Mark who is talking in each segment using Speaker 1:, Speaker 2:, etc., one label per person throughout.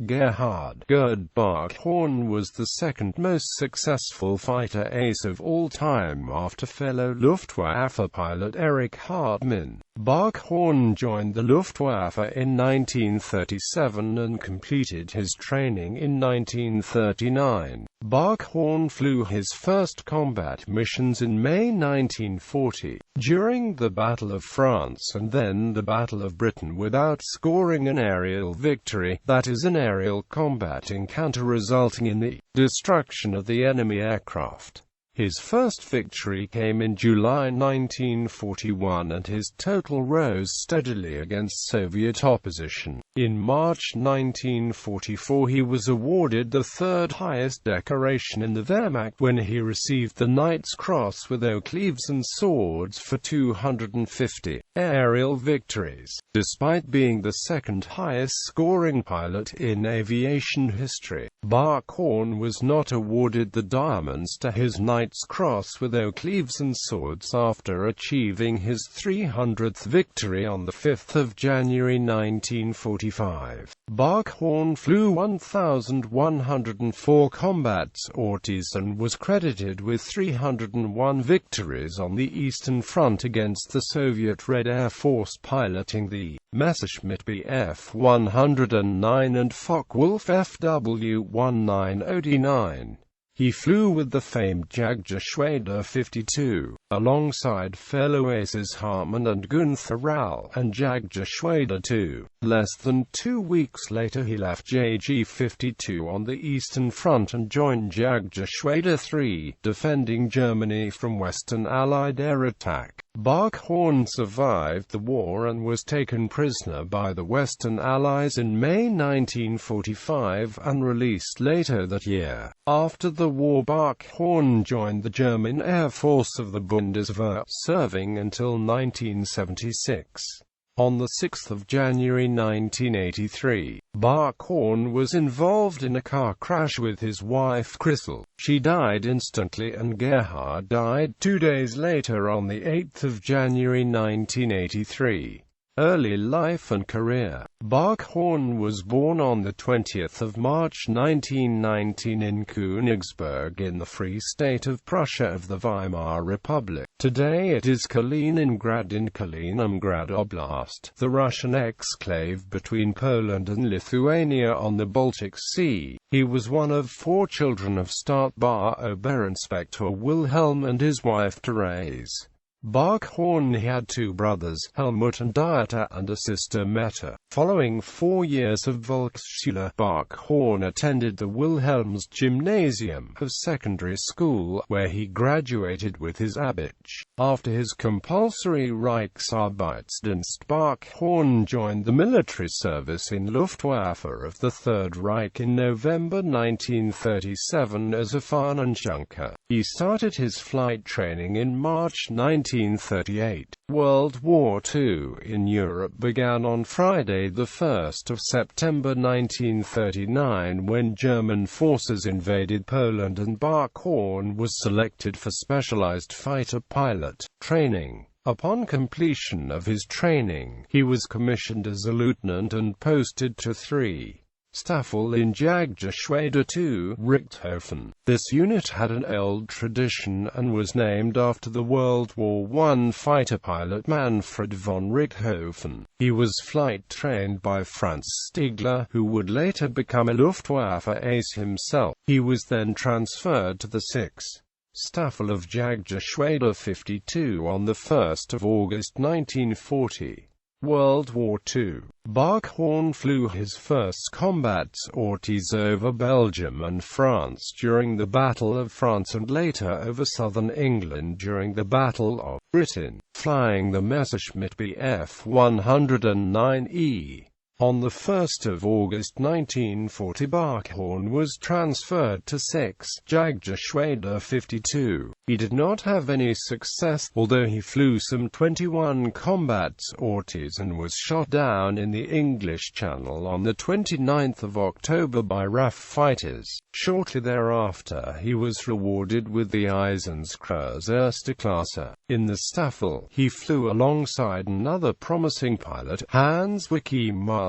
Speaker 1: Gerhard Barkhorn was the second most successful fighter ace of all time after fellow Luftwaffe pilot Erich Hartmann. Barkhorn joined the Luftwaffe in 1937 and completed his training in 1939. Barkhorn flew his first combat missions in May 1940, during the Battle of France and then the Battle of Britain, without scoring an aerial victory, that is, an aerial combat encounter resulting in the destruction of the enemy aircraft. His first victory came in July 1941 and his total rose steadily against Soviet opposition. In March 1944 he was awarded the third highest decoration in the Wehrmacht when he received the Knight's Cross with oak leaves and swords for 250 aerial victories. Despite being the second highest scoring pilot in aviation history, Barkhorn was not awarded the diamonds to his Knight's Cross with oak leaves and swords after achieving his 300th victory on 5 January 1945. Barkhorn flew 1,104 combat sorties and was credited with 301 victories on the Eastern Front against the Soviet Red Air Force, piloting the Messerschmitt Bf 109 and Focke-Wulf FW-1909. He flew with the famed Jagdgeschwader 52, alongside fellow aces Hartmann and Günther Rau, and Jagdgeschwader 2. Less than 2 weeks later he left JG-52 on the Eastern Front and joined Jagdgeschwader 3, defending Germany from Western Allied air attack. Barkhorn survived the war and was taken prisoner by the Western Allies in May 1945 and released later that year. After the war, Barkhorn joined the German Air Force of the Bundeswehr, serving until 1976. On 6 January 1983, Barkhorn was involved in a car crash with his wife Christel. She died instantly and Gerhard died 2 days later on 8 January 1983. Early life and career. Barkhorn was born on 20 March 1919 in Königsberg in the Free State of Prussia of the Weimar Republic. Today it is Kaliningrad in Kaliningrad Oblast, the Russian exclave between Poland and Lithuania on the Baltic Sea. He was one of 4 children of Stadtbar Oberinspector Wilhelm and his wife Therese. Barkhorn had 2 brothers, Helmut and Dieter, and a sister Mette. Following 4 years of Volksschule, Barkhorn attended the Wilhelms Gymnasium of secondary school, where he graduated with his Abitur. After his compulsory Reichsarbeitsdienst, Barkhorn joined the military service in Luftwaffe of the Third Reich in November 1937 as a Fahnenjunker. He started his flight training in March 1938. World War II in Europe began on Friday, 1 September 1939, when German forces invaded Poland and Barkhorn was selected for specialized fighter pilot training. Upon completion of his training, he was commissioned as a lieutenant and posted to 3. Staffel in Jagdgeschwader 2, Richthofen. This unit had an old tradition and was named after the World War I fighter pilot Manfred von Richthofen. He was flight trained by Franz Stigler, who would later become a Luftwaffe ace himself. He was then transferred to the 6th Staffel of Jagdgeschwader 52 on 1 August 1940. World War II. Barkhorn flew his first combat sorties over Belgium and France during the Battle of France and later over southern England during the Battle of Britain, flying the Messerschmitt Bf 109E. On 1 August 1940, Barkhorn was transferred to 6 Jagdgeschwader 52. He did not have any success, although he flew some 21 combat sorties and was shot down in the English Channel on 29 October by RAF fighters. Shortly thereafter, he was rewarded with the Eisenskreuz Erste Klasse. In the Staffel, he flew alongside another promising pilot, Hans Wicke Marseille.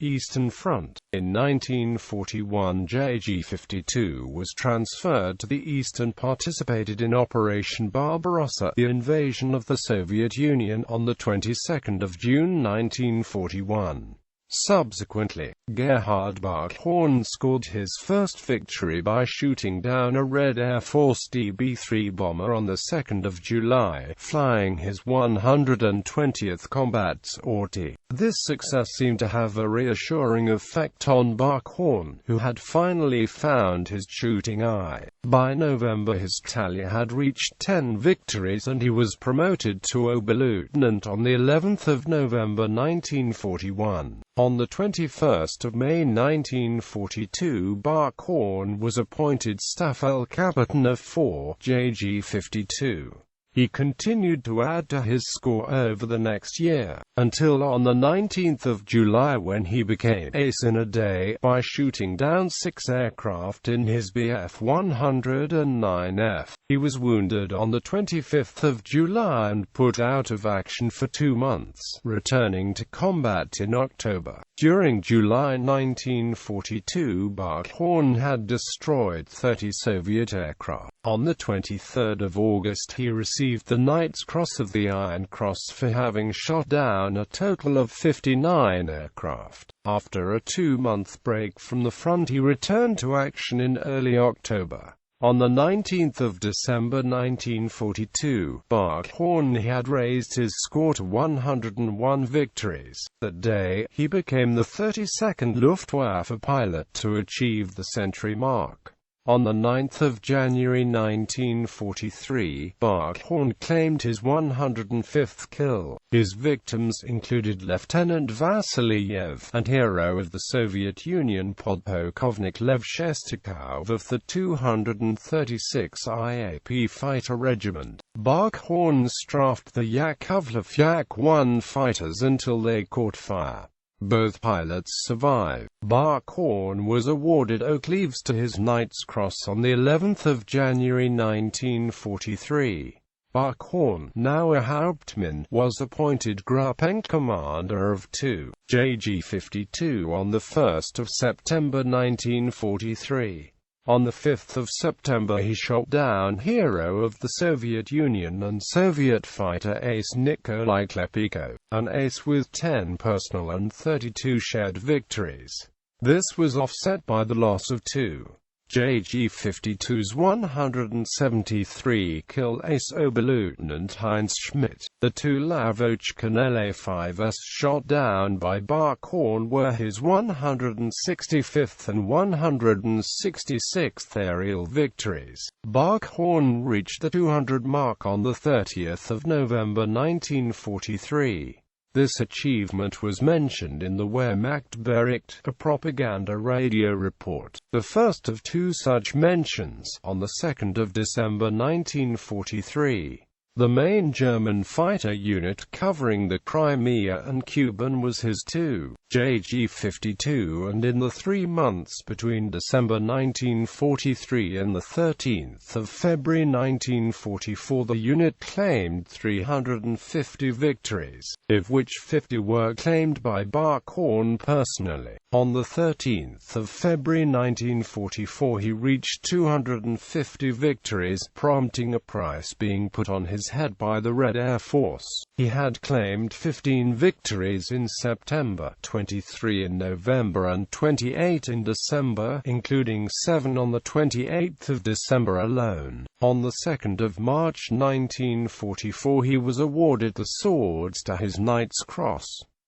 Speaker 1: Eastern Front. In 1941, JG-52 was transferred to the East and participated in Operation Barbarossa, the invasion of the Soviet Union on the 22nd of June 1941. Subsequently, Gerhard Barkhorn scored his first victory by shooting down a Red Air Force DB-3 bomber on the 2nd of July, flying his 120th combat sortie. This success seemed to have a reassuring effect on Barkhorn, who had finally found his shooting eye. By November his tally had reached 10 victories and he was promoted to Oberleutnant on the 11th of November 1941. On the 21st of May 1942, Barkhorn was appointed Staffelkapitän of 4 JG-52. He continued to add to his score over the next year, until on the 19th of July when he became ace in a day, by shooting down 6 aircraft in his Bf-109F. He was wounded on the 25th of July and put out of action for 2 months, returning to combat in October. During July 1942, Barkhorn had destroyed 30 Soviet aircraft. On the 23rd of August he received the Knight's Cross of the Iron Cross for having shot down a total of 59 aircraft. After a 2-month break from the front he returned to action in early October. On the 19th of December 1942, Barkhorn had raised his score to 101 victories. That day, he became the 32nd Luftwaffe pilot to achieve the century mark. On the 9th of January 1943, Barkhorn claimed his 105th kill. His victims included Lieutenant Vasilyev and hero of the Soviet Union Podполковник Lev Shestakov of the 236 IAP Fighter Regiment. Barkhorn strafed the Yakovlev Yak-1 fighters until they caught fire. Both pilots survived. Barkhorn was awarded Oak Leaves to his Knight's Cross on the 11th of January 1943. Barkhorn, now a Hauptmann, was appointed Gruppencommander of 2 JG-52 on the 1st of September 1943. On the 5th of September he shot down hero of the Soviet Union and Soviet fighter ace Nikolai Klepiko, an ace with 10 personal and 32 shared victories. This was offset by the loss of 2 JG-52's 173 kill ace Oberleutnant Heinz Schmidt. The 2 Lavochkin La-5s shot down by Barkhorn were his 165th and 166th aerial victories. Barkhorn reached the 200 mark on the 30th of November 1943. This achievement was mentioned in the Wehrmachtbericht, a propaganda radio report, the first of 2 such mentions, on the 2nd of December 1943. The main German fighter unit covering the Crimea and Kuban was his 2 JG-52, and in the 3 months between December 1943 and the 13th of February 1944 the unit claimed 350 victories, of which 50 were claimed by Barkhorn personally. On the 13th of February 1944 he reached 250 victories, prompting a price being put on his head by the Red Air Force. He had claimed 15 victories in September, 23 in November and 28 in December, including 7 on the 28th of December alone. On the 2nd of March 1944 he was awarded the swords to his Knight's Cross.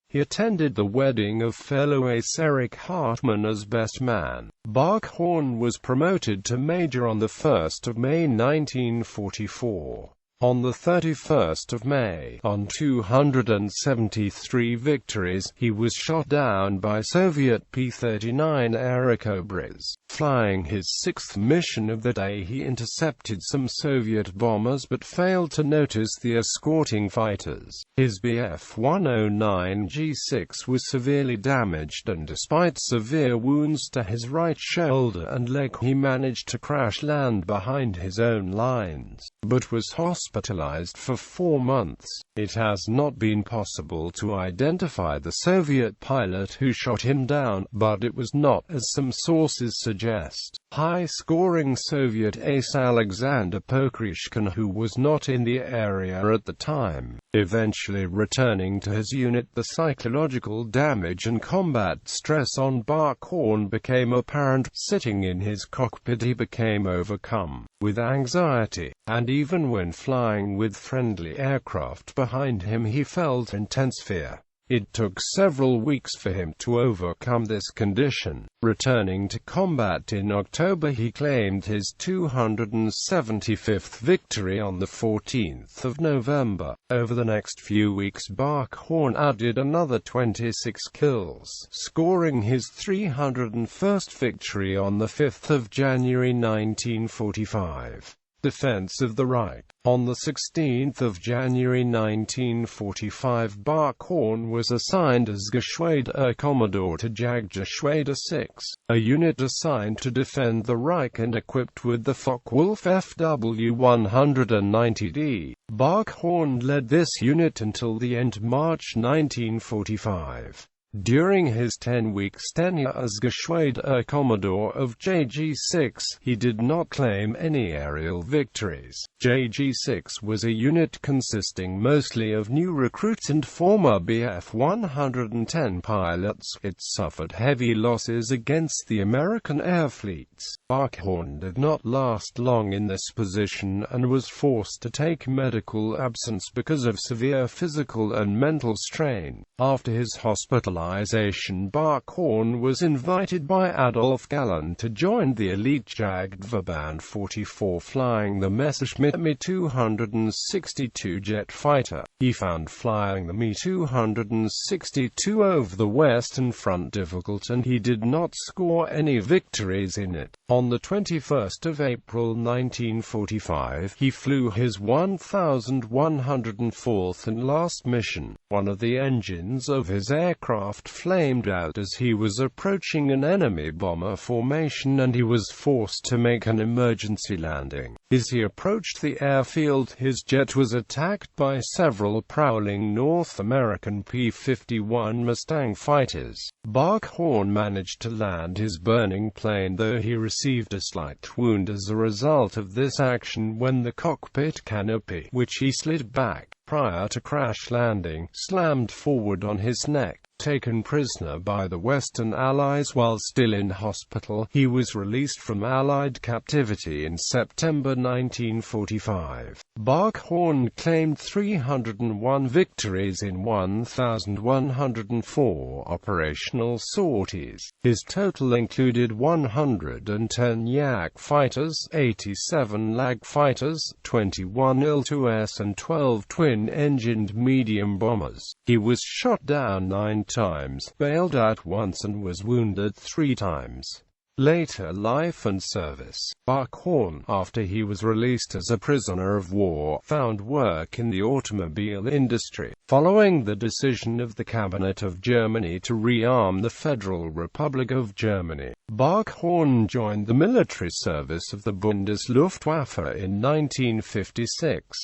Speaker 1: He attended the wedding of fellow ace Erich Hartmann as best man. Barkhorn was promoted to major on the 1st of May 1944. On the 31st of May, on 273 victories, he was shot down by Soviet P-39 Herausgebers. Flying his 6th mission of the day he intercepted some Soviet bombers but failed to notice the escorting fighters. His Bf-109G6 was severely damaged and despite severe wounds to his right shoulder and leg he managed to crash land behind his own lines, but was hospitalized hospitalized for 4 months. It has not been possible to identify the Soviet pilot who shot him down, but it was not, as some sources suggest. High-scoring Soviet ace Alexander Pokryshkin, who was not in the area at the time, eventually returning to his unit. The psychological damage and combat stress on Barkhorn became apparent. Sitting in his cockpit, he became overcome with anxiety, and even when flying with friendly aircraft behind him, he felt intense fear. It took several weeks for him to overcome this condition. Returning to combat in October, he claimed his 275th victory on the 14th of November. Over the next few weeks, Barkhorn added another 26 kills, scoring his 301st victory on the 5th of January 1945. Defense of the Reich. On the 16th of January 1945, Barkhorn was assigned as Geschwader Commodore to Jagdgeschwader 6, a unit assigned to defend the Reich and equipped with the Focke-Wulf FW-190D. Barkhorn led this unit until the end of March 1945. During his 10-week tenure as Geschwader Commodore of JG-6, he did not claim any aerial victories. JG-6 was a unit consisting mostly of new recruits and former Bf 110 pilots. It suffered heavy losses against the American air fleets. Barkhorn did not last long in this position and was forced to take medical absence because of severe physical and mental strain. After his hospitalization, Barkhorn was invited by Adolf Galland to join the elite Jagdverband 44, flying the Messerschmitt Me-262 jet fighter. He found flying the Me-262 over the Western Front difficult, and he did not score any victories in it. On the 21st of April 1945, he flew his 1,104th and last mission. One of the engines of his aircraft flamed out as he was approaching an enemy bomber formation, and he was forced to make an emergency landing. As he approached the airfield, his jet was attacked by several prowling North American P-51 Mustang fighters. Barkhorn managed to land his burning plane, though he received a slight wound as a result of this action when the cockpit canopy, which he slid back prior to crash landing, slammed forward on his neck. Taken prisoner by the Western Allies while still in hospital, he was released from Allied captivity in September 1945. Barkhorn claimed 301 victories in 1,104 operational sorties. His total included 110 Yak fighters, 87 Lag fighters, 21 Il-2S and 12 twin-engined medium bombers. He was shot down 9 times, bailed out once, and was wounded 3 times. Later life and service. Barkhorn, after he was released as a prisoner of war, found work in the automobile industry. Following the decision of the Cabinet of Germany to rearm the Federal Republic of Germany, Barkhorn joined the military service of the Bundesluftwaffe in 1956.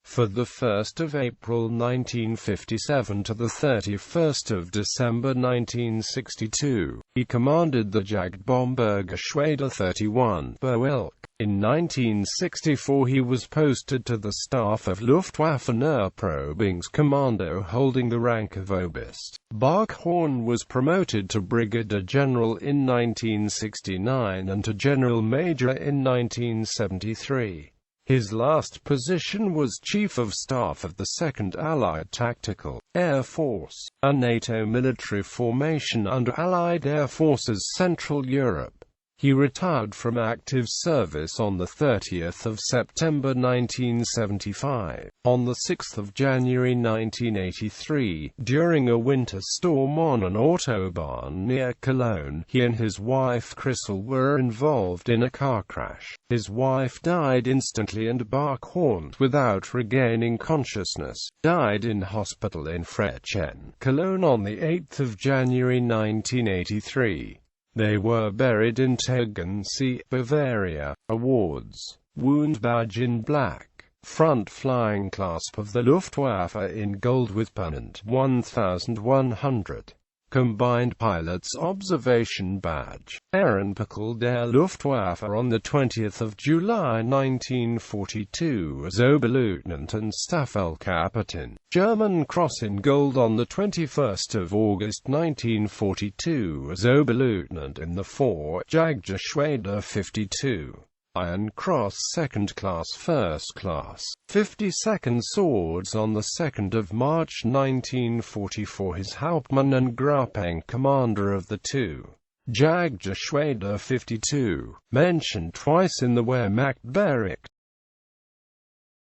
Speaker 1: For the 1st of April 1957 to the 31st of December 1962, he commanded the Jagdbomber Geschwader 31, Boelk. In 1964 he was posted to the staff of Luftwaffe Probingskommando, holding the rank of Oberst. Barkhorn was promoted to Brigadier General in 1969 and to General Major in 1973. His last position was Chief of Staff of the 2nd Allied Tactical Air Force, a NATO military formation under Allied Air Forces Central Europe. He retired from active service on 30 September 1975. On 6 January 1983, during a winter storm on an autobahn near Cologne, he and his wife Christel were involved in a car crash. His wife died instantly, and Barkhorn, without regaining consciousness, died in hospital in Frechen, Cologne on 8 January 1983. They were buried in Tegernsee, Bavaria. Awards. Wound badge in black. front flying clasp of the Luftwaffe in gold with pennant, 1100. Combined Pilot's Observation Badge. Ehrenpokal der Luftwaffe on 20 July 1942 as Oberleutnant and Staffelkapitän. German Cross in Gold on 21 August 1942 as Oberleutnant in the 4 Jagdgeschwader 52. Iron Cross Second Class First Class. 52nd Swords on 2 March 1944 his Hauptmann and Gruppen Commander of the 2. Jagdgeschwader 52. Mentioned twice in the Wehrmacht Bericht.